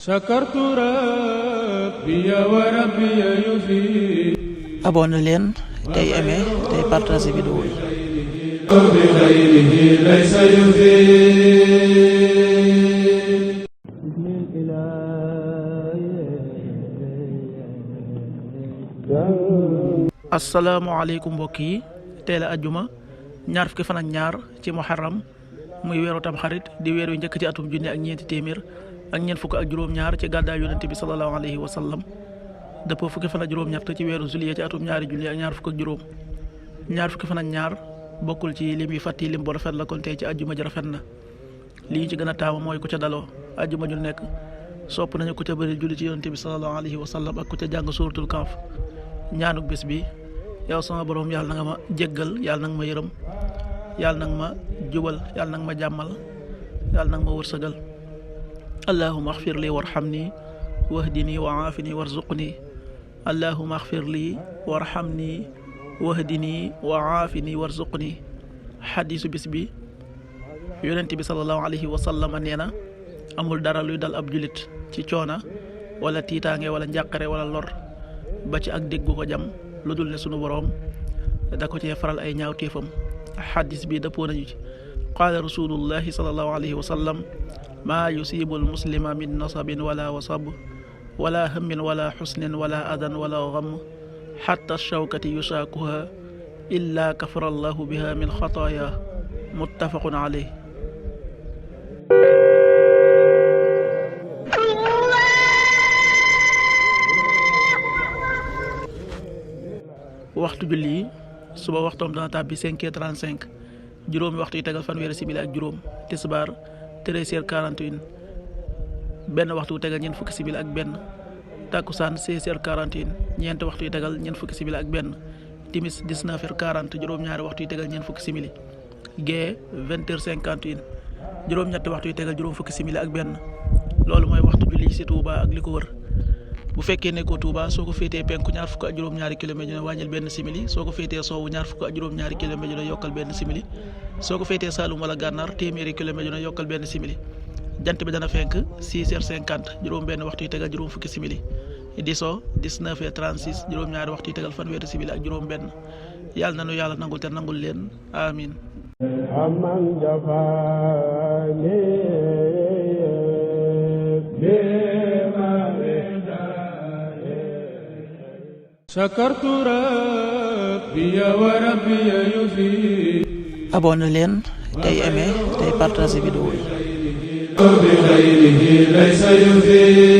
sakartu rabbi wa rabbi yufi. abonné leen tey aimé tey partagé vidéo yi. bi xayrihi laysa yufi. asalaamaaleykum mbokk yi tey la ajjuma ñaar fukki fan ak ñaar ci muharram muy weeru tamxarit di weer yu njëkk ci atum junne ak ñeenti téeméer ak ñeent fukk ak juróom-ñaar ci gàddaay yonente bi sallallahu alayhi wa sallam dëppoo fukki fan ak juróom-ñett ci weeru juillet ci atum ñaari junne ak ñaar fukk ak juróom ñaar fukki fan ak ñaar bokkul ci lim yi fàtti lim bu rafet la kon tey ci ajjuma ji rafet na li ñu ci gën a taamu mooy ku ca daloo ajjuma ju nekk sopp nañu ku ca bëri julli ci yonente bi sallallahu alayhi wa sallam ak ku ca jàng suratul Kahf ñaanuk bés bi yow sama borom yàlla na nga ma jéggal yàlla na nga ma yërëm yàlla na nga ma jubal yàlla na nga ma jàmmal yàlla na nga ma wërsëgal allahumma axfir li warhamni wahdini wa aafini warzuqni allahumma axfir li warhamni wahdini wa aafini warzuqni xadiisu bis bi yonent bi sallallahu alayhi wa sallam nee na amul dara luy dal ab julit ci coona wala tiitaange wala njàqare wala lor ba ci ak déggu ko jam lu dul ne sunu boroom da ko cee faral ay ñaawteefam xadis bi dëppoo nañu ci qaala rasulullahi sallallahu alayhi wa sallam maa yusibu almuslima min nasabin wala wasab wala hammin wala xusnin wala adan wala gam xatta shawkati yusaakuha illa kafara allahu biha min xataaya muttafaqun alayh. waxtu julli yi suba waxtoom dana tàbbi 5h35 juróomi waxtu yi tegal fanweeri simili ak juróom tisbaar 13h41 benn waxtu yu tegal ñeent fukki simili ak benn takkusaan 16h41 ñeenti waxtu yi tegal ñeent fukki simili ak benn timis 19h40 juróom-ñaari waxtu yi tegal ñeent fukki simili gee 20h51 juróom-ñetti waxtu yi tegal juróom fukki simili ak benn loolu mooy waxtu julli ci Touba ak li ko wër. bu fekkee nekkoo Touba soo ko féetee penku ñaar fukk ak juróom-ñaari kilomètre dina wàññil benn simili soo ko féetee soowu ñaar fukk ak juróom-ñaari kilomètre dina yokkal benn simili soo ko féetee Saloum wala Gànnaar téeméeri kilomètre dina yokkal benn simili jant bi dana fenk 6h50 juróom benn waxtu yi tegal juróom fukki simili di so 19h36 juróom-ñaari waxtu yi tegal fanweeri simili ak juróom benn yàlla na nu yàlla nangul te nangul leen amin sakartu rabbi wa rabbi yufi. abonné leen tey aimé tey partagé vidéo yi. bi xayrihi laysa yufi.